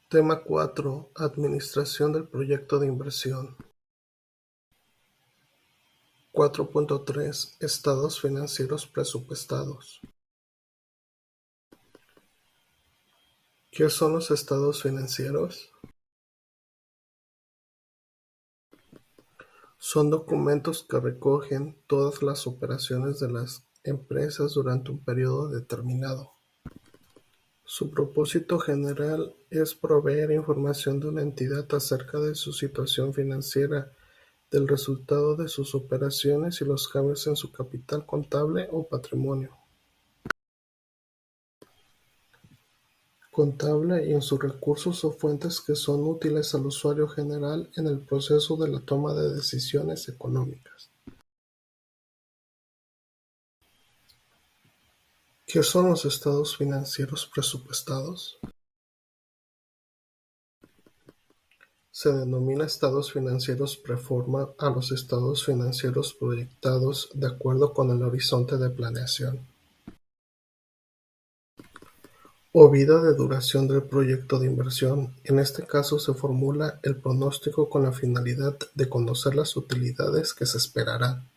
Tema 4: Administración del proyecto de inversión. 4.3: Estados financieros presupuestados. ¿Qué son los estados financieros? Son documentos que recogen todas las operaciones de las empresas durante un periodo determinado. Su propósito general es proveer información de una entidad acerca de su situación financiera, del resultado de sus operaciones y los cambios en su capital contable o patrimonio contable y en sus recursos o fuentes que son útiles al usuario general en el proceso de la toma de decisiones económicas. ¿Qué son los estados financieros presupuestados? Se denomina estados financieros proforma a los estados financieros proyectados de acuerdo con el horizonte de planeación o vida de duración del proyecto de inversión. En este caso se formula el pronóstico con la finalidad de conocer las utilidades que se esperarán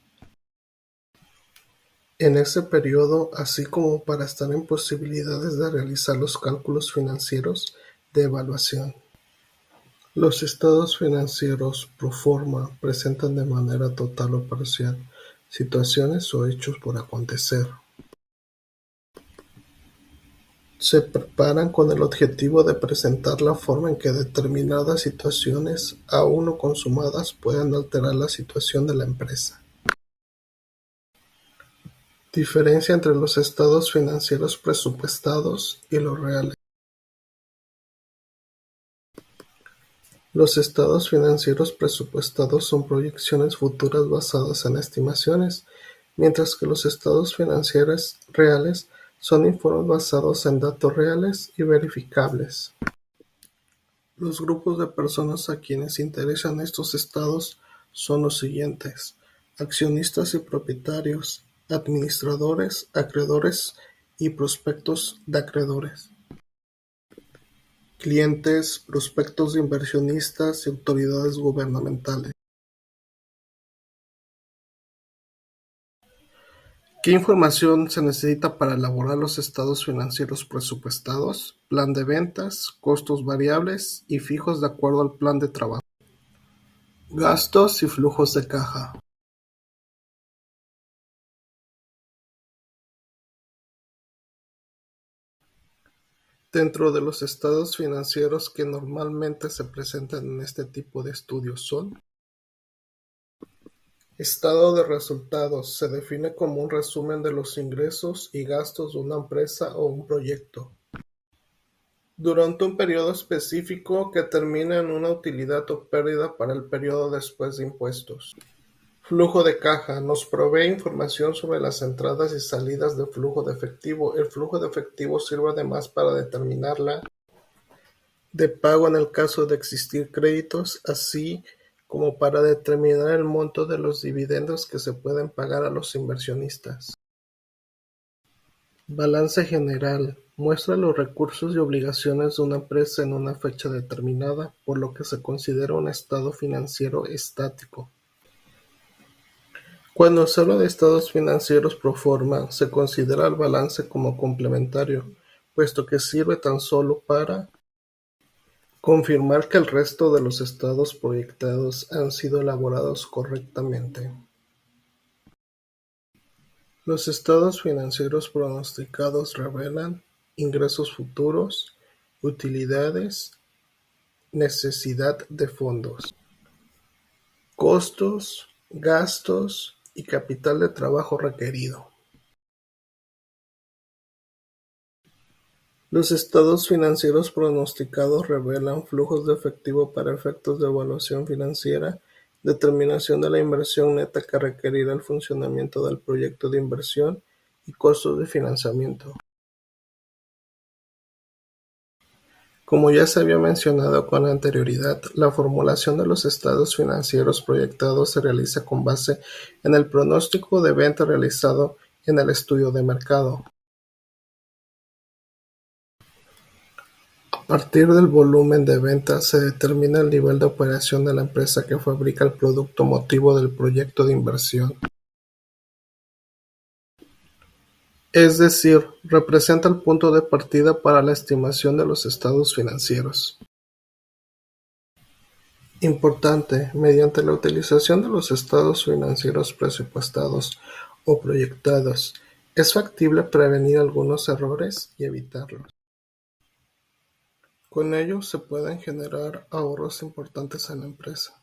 en ese periodo, así como para estar en posibilidades de realizar los cálculos financieros de evaluación. Los estados financieros pro forma presentan de manera total o parcial situaciones o hechos por acontecer. Se preparan con el objetivo de presentar la forma en que determinadas situaciones, aún no consumadas, puedan alterar la situación de la empresa. Diferencia entre los estados financieros presupuestados y los reales. Los estados financieros presupuestados son proyecciones futuras basadas en estimaciones, mientras que los estados financieros reales son informes basados en datos reales y verificables. Los grupos de personas a quienes interesan estos estados son los siguientes: accionistas y propietarios, administradores, acreedores y prospectos de acreedores, clientes, prospectos de inversionistas y autoridades gubernamentales. ¿Qué información se necesita para elaborar los estados financieros presupuestados? Plan de ventas, costos variables y fijos de acuerdo al plan de trabajo. Gastos y flujos de caja. Dentro de los estados financieros que normalmente se presentan en este tipo de estudios son: estado de resultados. Se define como un resumen de los ingresos y gastos de una empresa o un proyecto durante un periodo específico que termina en una utilidad o pérdida para el periodo después de impuestos. Flujo de caja. Nos provee información sobre las entradas y salidas de flujo de efectivo. El flujo de efectivo sirve además para determinar la de pago en el caso de existir créditos, así como para determinar el monto de los dividendos que se pueden pagar a los inversionistas. Balance general. Muestra los recursos y obligaciones de una empresa en una fecha determinada, por lo que se considera un estado financiero estático. Cuando se habla de estados financieros pro forma, se considera el balance como complementario, puesto que sirve tan solo para confirmar que el resto de los estados proyectados han sido elaborados correctamente. Los estados financieros pronosticados revelan ingresos futuros, utilidades, necesidad de fondos, costos, gastos y capital de trabajo requerido. Los estados financieros pronosticados revelan flujos de efectivo para efectos de evaluación financiera, determinación de la inversión neta que requerirá el funcionamiento del proyecto de inversión y costos de financiamiento. Como ya se había mencionado con anterioridad, la formulación de los estados financieros proyectados se realiza con base en el pronóstico de venta realizado en el estudio de mercado. A partir del volumen de ventas se determina el nivel de operación de la empresa que fabrica el producto motivo del proyecto de inversión. Es decir, representa el punto de partida para la estimación de los estados financieros. Importante, mediante la utilización de los estados financieros presupuestados o proyectados, es factible prevenir algunos errores y evitarlos. Con ello se pueden generar ahorros importantes en la empresa.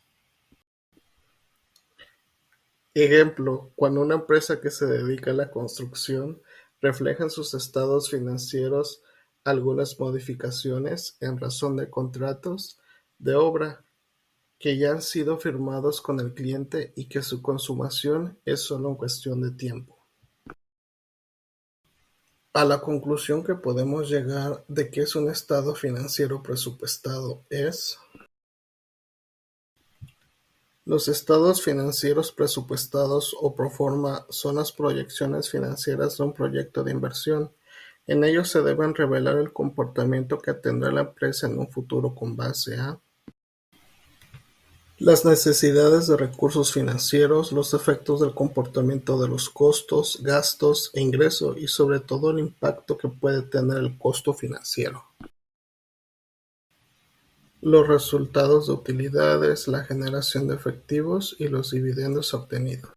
Ejemplo, cuando una empresa que se dedica a la construcción refleja en sus estados financieros algunas modificaciones en razón de contratos de obra que ya han sido firmados con el cliente y que su consumación es solo en cuestión de tiempo. A la conclusión que podemos llegar de que es un estado financiero presupuestado es: los estados financieros presupuestados o proforma son las proyecciones financieras de un proyecto de inversión. En ellos se deben revelar el comportamiento que tendrá la empresa en un futuro con base a las necesidades de recursos financieros, los efectos del comportamiento de los costos, gastos e ingresos y sobre todo el impacto que puede tener el costo financiero. Los resultados de utilidades, la generación de efectivos y los dividendos obtenidos.